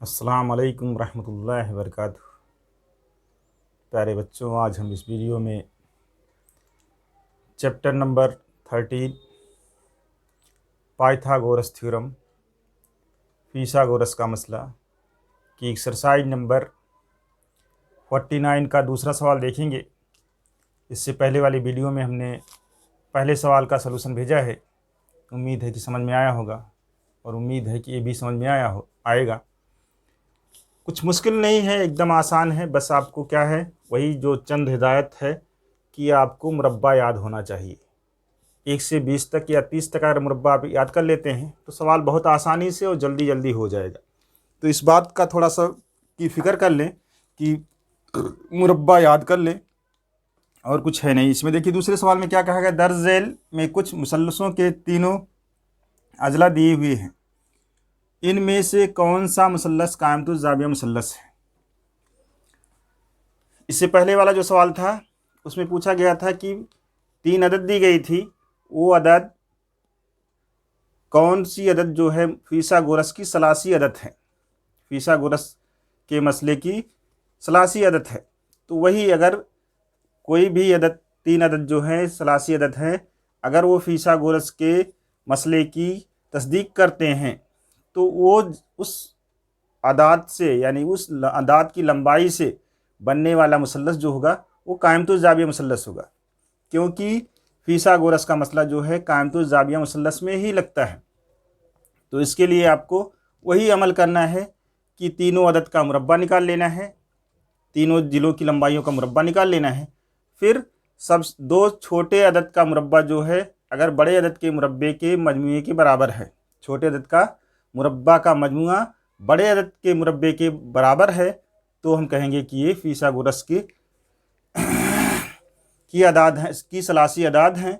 अस्सलाम वालेकुम रहमतुल्लाहि व बरकातुहू। प्यारे बच्चों, आज हम इस वीडियो में चैप्टर नंबर 13 पाइथागोरस थ्योरम फिसागोरस का मसला की एक्सरसाइज नंबर 49 का दूसरा सवाल देखेंगे। इससे पहले वाली वीडियो में हमने पहले सवाल का सलूशन भेजा है। उम्मीद है कि समझ में आया होगा और उम्मीद है कि ये भी समझ में आएगा। कुछ मुश्किल नहीं है, एकदम आसान है। बस आपको क्या है, वही जो चंद हिदायत है कि आपको मुरब्बा याद होना चाहिए। 1 से 20 तक या 30 तक अगर मुरब्बा आप याद कर लेते हैं तो सवाल बहुत आसानी से और जल्दी जल्दी हो जाएगा। तो इस बात का थोड़ा सा की फ़िक्र कर लें कि मुरब्बा याद कर लें, और कुछ है नहीं इसमें। देखिए दूसरे सवाल में क्या कहा गया, दर्ज झेल में कुछ मुसल्लसों के तीनों अजला दिए हुए हैं, इनमें से कौन सा मुसल्लस कायमतुज़ ज़ाविया मुसल्लस है। इससे पहले वाला जो सवाल था उसमें पूछा गया था कि 3 अदद दी गई थी, वो अदद कौन सी अदद जो है फिसागोरस की सलासी अदद है, फिसागोरस के मसले की सलासी अदद है। तो वही अगर कोई भी अदद 3 अदद जो है सलासी अदद है, अगर वो फिसागोरस के मसले की तस्दीक करते हैं तो वो उस अदाद से यानी उस अदाद की लंबाई से बनने वाला मुसल्लस जो होगा वो कायमतुज़ ज़ाविया मुसल्लस होगा, क्योंकि फिसागोरस का मसला जो है कायमतुज़ ज़ाविया मुसल्लस में ही लगता है। तो इसके लिए आपको वही अमल करना है कि तीनों अदद का मुरब्बा निकाल लेना है, तीनों जिलों की लंबाइयों का मुरब्बा निकाल लेना है। फिर सब 2 छोटे अदद का मुरब्बा जो है अगर बड़े अदद के मुरब्बे के मजमूए के बराबर है, छोटे अदद का मुरब्बा का मजमूआ बड़े अदद के मुरब्बे के बराबर है, तो हम कहेंगे कि ये फिसागोरस की अदाद है, की सलासी अदाद हैं।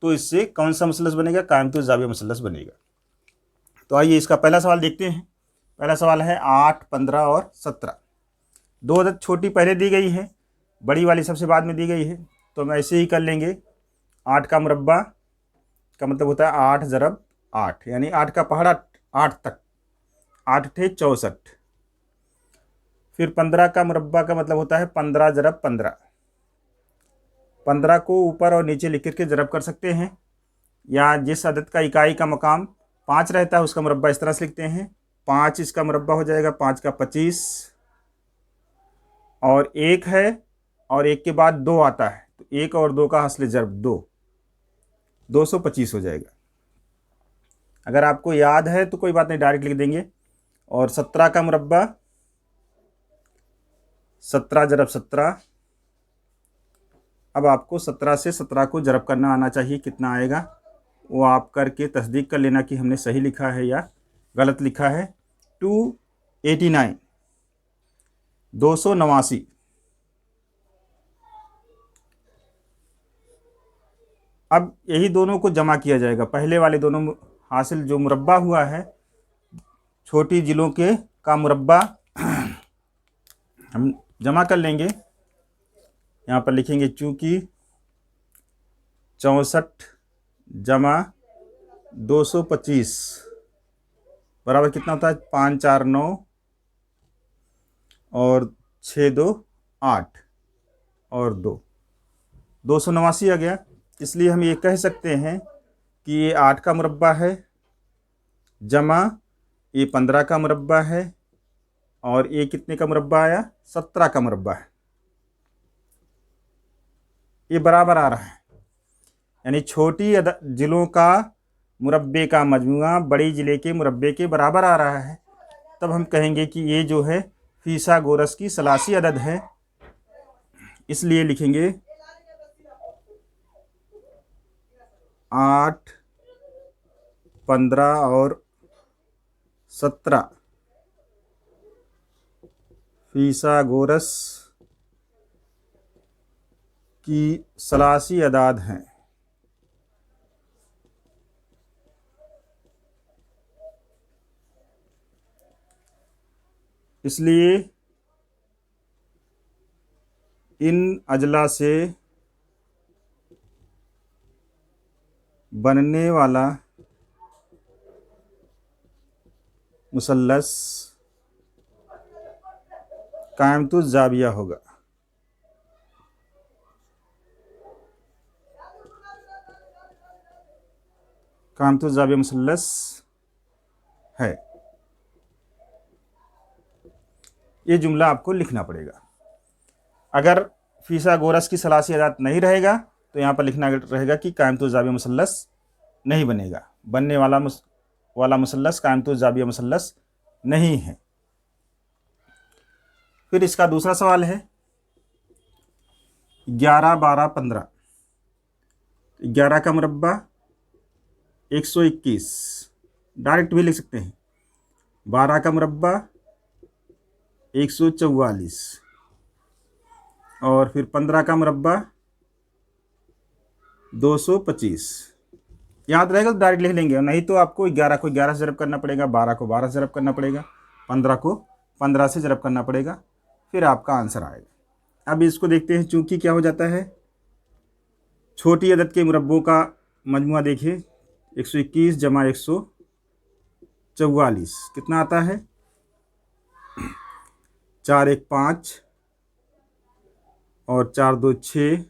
तो इससे कौन सा मुसल्लस बनेगा, कायमतुज़ ज़ाविया मुसल्लस बनेगा। तो आइए इसका पहला सवाल देखते हैं। पहला सवाल है 8, 15 और 17। 2 अदद छोटी पहले दी गई है, बड़ी वाली सबसे बाद में दी गई है। तो हम ऐसे ही कर लेंगे। 8 का मुरब्बा का मतलब होता है 8 ज़रब 8, यानी 8 का पहाड़ा 8 तक, 8 थे 64। फिर 15 का मुरब्बा का मतलब होता है 15 ज़रब 15। 15 को ऊपर और नीचे लिख करके ज़रब कर सकते हैं, या जिस अदद का इकाई का मकाम 5 रहता है उसका मुरब्बा इस तरह से लिखते हैं। 5 इसका मुरब्बा हो जाएगा 5 का 25, और 1 है और 1 के बाद 2 आता है, तो 1 और 2 का हस्ल ज़रब 2, 225 हो जाएगा। अगर आपको याद है तो कोई बात नहीं, डायरेक्ट लिख देंगे। और 17 का मुरब्बा 17 ज़रब 17। अब आपको 17 से 17 को ज़रब करना आना चाहिए, कितना आएगा वो आप करके तस्दीक कर लेना कि हमने सही लिखा है या गलत लिखा है। 289, 289। अब यही दोनों को जमा किया जाएगा, पहले वाले दोनों हासिल जो मुरब्बा हुआ है छोटी जिलों के का मुरब्बा हम जमा कर लेंगे। यहाँ पर लिखेंगे चूँकि 64 जमा 225 बराबर कितना होता है, 5 4 9 और 6 2 8 और 2, 289 आ गया। इसलिए हम ये कह सकते हैं कि ये 8 का मुरब्बा है, जमा ये 15 का मुरब्बा है, और ये कितने का मुरब्बा आया, 17 का मुरब्बा है। ये बराबर आ रहा है, यानी छोटी जिलों का मुरब्बे का मजमूआ बड़ी जिले के मुरब्बे के बराबर आ रहा है। तब हम कहेंगे कि ये जो है फिसागोरस की सलासी अदद है। इसलिए लिखेंगे 8, 15 और 17 फिसागोरस की सलासी अदाद हैं। इसलिए इन अजला से बनने वाला मुसल्लस कायमतुज जाविया होगा। कायमतुज जाविया मुसल्लस है। ये जुमला आपको लिखना पड़ेगा। अगर फिसागोरस की सलासी अदात नहीं रहेगा तो यहाँ पर लिखना रहेगा कि कायमतुज जाविया मुसल्लस नहीं बनेगा। बनने वाला मुसल्लस कायमतुज जाविया मुसल्लस नहीं है। फिर इसका दूसरा सवाल है 11, 12, 15। 11 का मुरब्बा 121, डायरेक्ट भी लिख सकते हैं। 12 का मुरब्बा 144 और फिर 15 का मुरब्बा 225। याद रहेगा तो डायरेक्ट लिख लेंगे, नहीं तो आपको 11 को 11 से ज़रब करना पड़ेगा, 12 को 12 से ज़रब करना पड़ेगा, 15 को 15 से ज़रब करना पड़ेगा, फिर आपका आंसर आएगा। अब इसको देखते हैं। चूंकि क्या हो जाता है, छोटी अदद के मुरब्बों का मजमुआ देखिए, 121 जमा 144 कितना आता है? 4 1 5 और 4 2 6,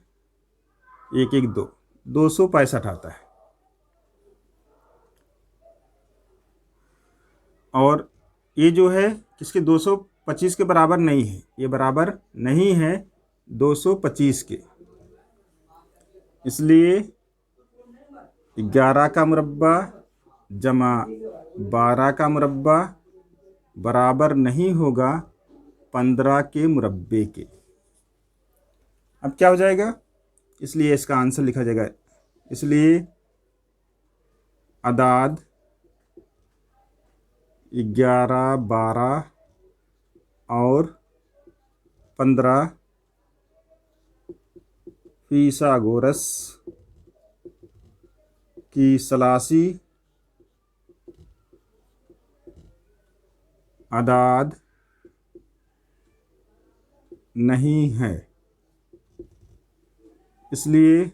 1 1 2, 265 आता है। और ये जो है किसके 225 के बराबर नहीं है, ये बराबर नहीं है 225 के। इसलिए 11 का मुरब्बा जमा 12 का मुरब्बा बराबर नहीं होगा 15 के मुरब्बे के। अब क्या हो जाएगा? इसलिए इसका आंसर लिखा जाएगा। इसलिए अदाद 11, 12 और 15 फिसागोरस की सलासी अदाद नहीं है। इसलिए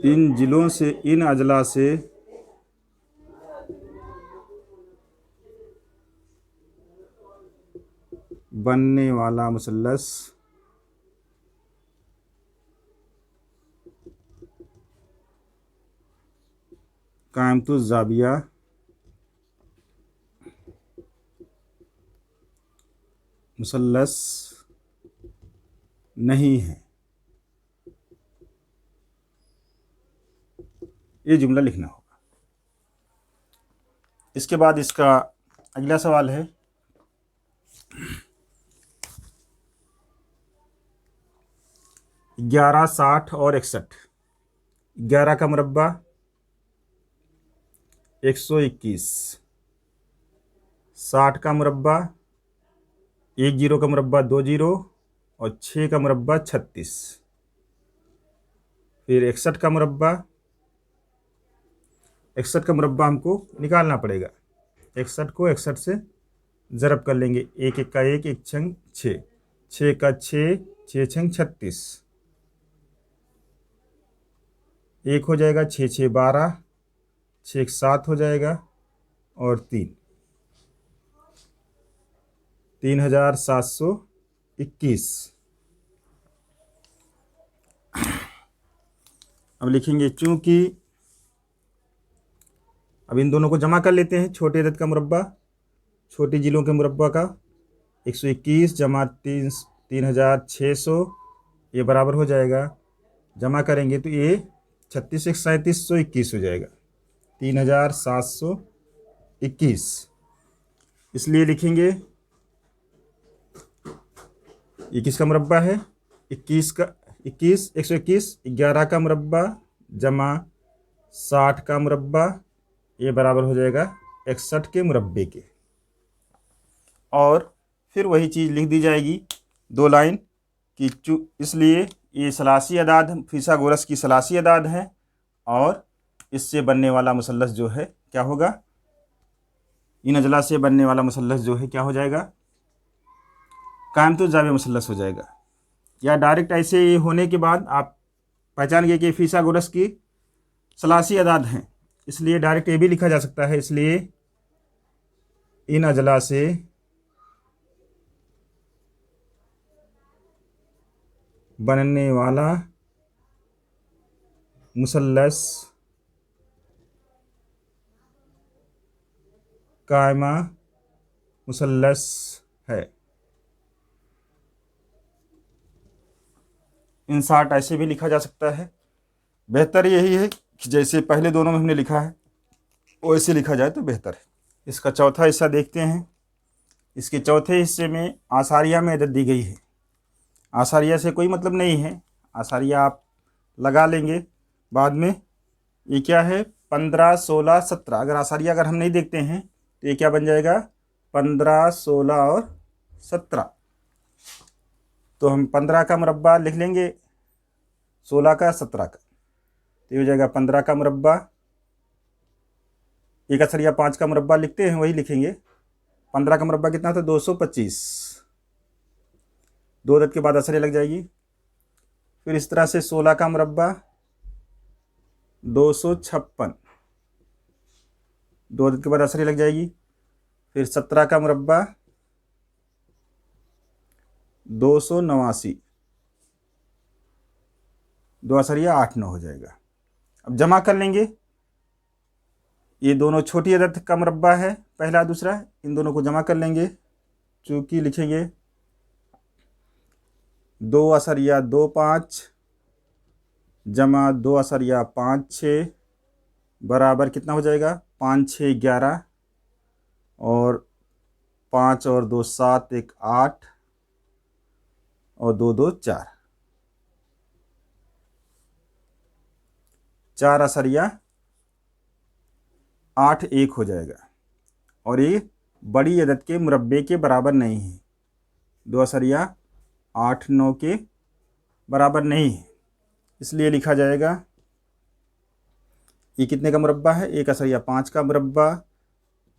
इन जिलों से, इन अजला से बनने वाला मुसल्लस कायमतुज जाविया मुसल्लस नहीं है। ये जुमला लिखना होगा। इसके बाद इसका अगला सवाल है 11, 60 और 61। 11 का मुरब्बा 121, 60 का मुरब्बा 1 0 का मुरब्बा 2 0 और 6 का मुरब्बा 36। फिर 61 का मुरब्बा, 61 का मुरब्बा हमको निकालना पड़ेगा। 61 को 61 से ज़रब कर लेंगे। 1 1 का 1, 1 छंग 6, 6 का 6, 6 छंग 36, 1 हो जाएगा, 6 6 12, 6 7 हो जाएगा और 3, 3721। अब लिखेंगे चूंकि, अब इन दोनों को जमा कर लेते हैं। छोटे अदद का मुरब्बा, छोटी जिलों के मुरब्बा का 121 जमा 3600, ये बराबर हो जाएगा। जमा करेंगे तो ये 36 1 3721 हो जाएगा, 3721। इसलिए लिखेंगे 21 का मुरब्बा है, 21 का 21 121, 11 का मुरब्बा जमा 60 का मुरब्बा, ये बराबर हो जाएगा 61 के मुरब्बे के। और फिर वही चीज़ लिख दी जाएगी 2 लाइन कि इसलिए ये सलासी अदाद, फिसागोरस की सलासी अदाद है और इससे बनने वाला मुसल्लस जो है क्या होगा? इन अजला से बनने वाला मुसल्लस जो है क्या हो जाएगा? कायमतुज जाविया मुसल्लस हो जाएगा। या डायरेक्ट ऐसे होने के बाद आप पहचान गए कि फिसागोरस की सलासी अदाद हैं, इसलिए डायरेक्ट ये भी लिखा जा सकता है। इसलिए इन अजला से बनने वाला मुसल्लस कायमा मुसल्लस है। इन शार्ट ऐसे भी लिखा जा सकता है। बेहतर यही है कि जैसे पहले दोनों में हमने लिखा है वैसे लिखा जाए तो बेहतर है। इसका चौथा हिस्सा देखते हैं। इसके चौथे हिस्से में आसारिया में अदद दी गई है। आसारिया से कोई मतलब नहीं है, आसारिया आप लगा लेंगे बाद में। ये क्या है? 15, 16, 17। अगर आसारिया अगर हम नहीं देखते हैं तो ये क्या बन जाएगा? 15, 16 और 17। तो हम 15 का मुरब्बा लिख लेंगे, 16 का, 17 का, तो ये हो जाएगा 15 का मुरब्बा। 1/5 का मुरब्बा लिखते हैं, वही लिखेंगे। 15 का मुरब्बा कितना था? 225। 2 अदद के बाद असरिया लग जाएगी। फिर इस तरह से 16 का मुरब्बा 256, 2 अदद के बाद असरिया लग जाएगी। फिर 17 का मुरब्बा 289, 2 असरिया 8, 9 हो जाएगा। अब जमा कर लेंगे। ये दोनों छोटी अदद का मुरब्बा है, पहला दूसरा, इन दोनों को जमा कर लेंगे। चूंकि लिखेंगे 2.25 जमा 2.56 बराबर कितना हो जाएगा? 5, 6, 11 और 5 और 2 7, 1 8 और 2 2 4, 4.8 1 हो जाएगा। और ये बड़ी अदद के मुरब्बे के बराबर नहीं है, 2.8 9 के बराबर नहीं है, इसलिए लिखा जाएगा ये कितने का मुरब्बा है? 1.5 का मुरब्बा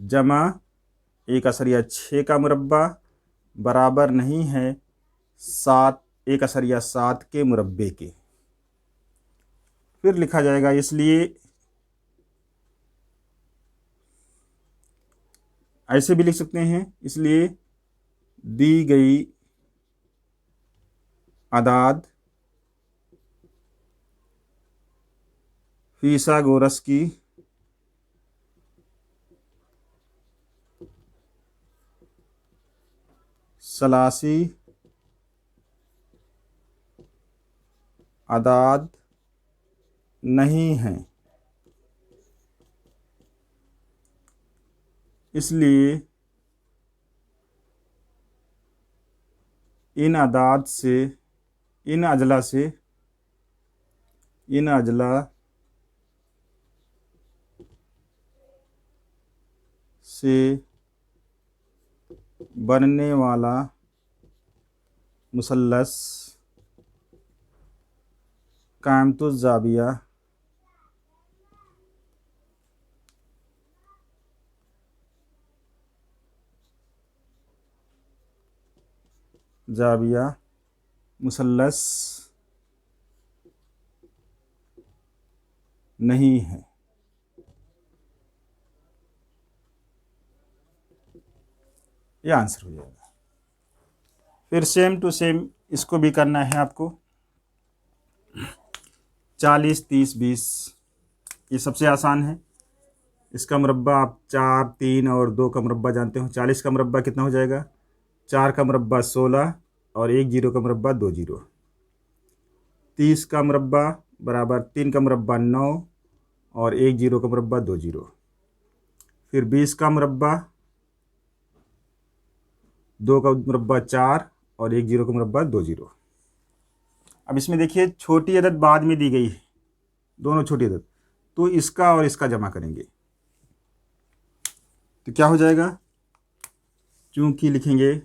जमा 1.6 का मुरब्बा बराबर नहीं है 1.7 के मुरब्बे के। फिर लिखा जाएगा, इसलिए ऐसे भी लिख सकते हैं, इसलिए दी गई अदाद फिसागोरस की सलासी अदाद नहीं हैं, इसलिए इन अदाद से इन अजला से बनने वाला मुसल्लस कायमतुज़ ज़ाविया मुसल्लस नहीं है। यह आंसर हो जाएगा। फिर सेम टू सेम इसको भी करना है आपको। 40, 30, 20 ये सबसे आसान है। इसका मुरब्बा आप 4, 3 और 2 का मुरब्बा जानते हो। 40 का मुरब्बा कितना हो जाएगा? 4 का मुरब्बा 16 और 1 0 का मुरब्बा 2 0। 30 का मुरब्बा बराबर 3 का मुरब्बा 9 और 1 0 का मुरब्बा 2 0। फिर 20 का मुरब्बा 2 का मुरब्बा 4 और 1 0 का मुरब्बा 2 0। अब इसमें देखिए छोटी अदद बाद में दी गई है, दोनों छोटी अदद, तो इसका और इसका जमा करेंगे तो क्या हो जाएगा? चूंकि लिखेंगे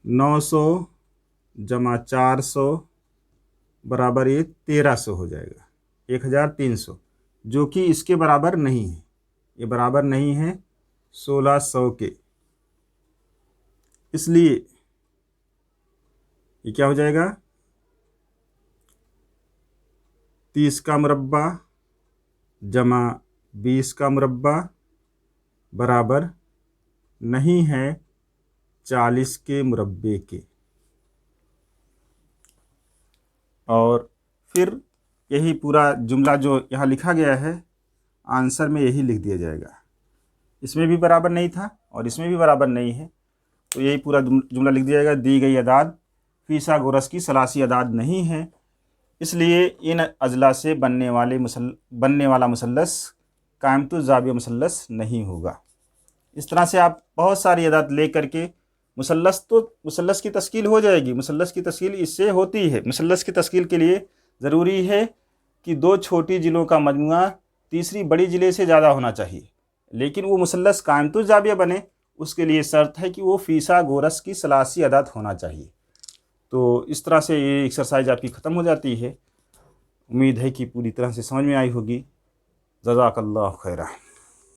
900 जमा 400 बराबर ये 1300 हो जाएगा, 1300, जो कि इसके बराबर नहीं है। ये बराबर नहीं है 1600 के, इसलिए ये क्या हो जाएगा? 30 का मुरब्बा जमा 20 का मुरब्बा बराबर नहीं है 40 के मुरब्बे के। और फिर यही पूरा जुमला जो यहाँ लिखा गया है आंसर में यही लिख दिया जाएगा। इसमें भी बराबर नहीं था और इसमें भी बराबर नहीं है, तो यही पूरा जुमला लिख दिया जाएगा। दी गई अदाद फिसागोरस की सलासी अदाद नहीं है, इसलिए इन अजला से बनने वाला मुसल्लस कायमतुज़ ज़ाविया मुसल्लस नहीं होगा। इस तरह से आप बहुत सारी अदाद ले करके मुसल्लस की तश्कील हो जाएगी। मुसल्लस की तश्कील इससे होती है। मुसल्लस की तश्कील के लिए ज़रूरी है कि दो छोटी जिलों का मजमुआ तीसरी बड़ी जिले से ज़्यादा होना चाहिए, लेकिन वो मुसल्लस कायमतुज़ ज़ाविया बने उसके लिए शर्त है कि वो फिसागोरस की सलासी अदाद होना चाहिए। तो इस तरह से ये एक्सरसाइज आपकी ख़त्म हो जाती है। उम्मीद है कि पूरी तरह से समझ में आई होगी। जज़ाकल्लाहु खैरा।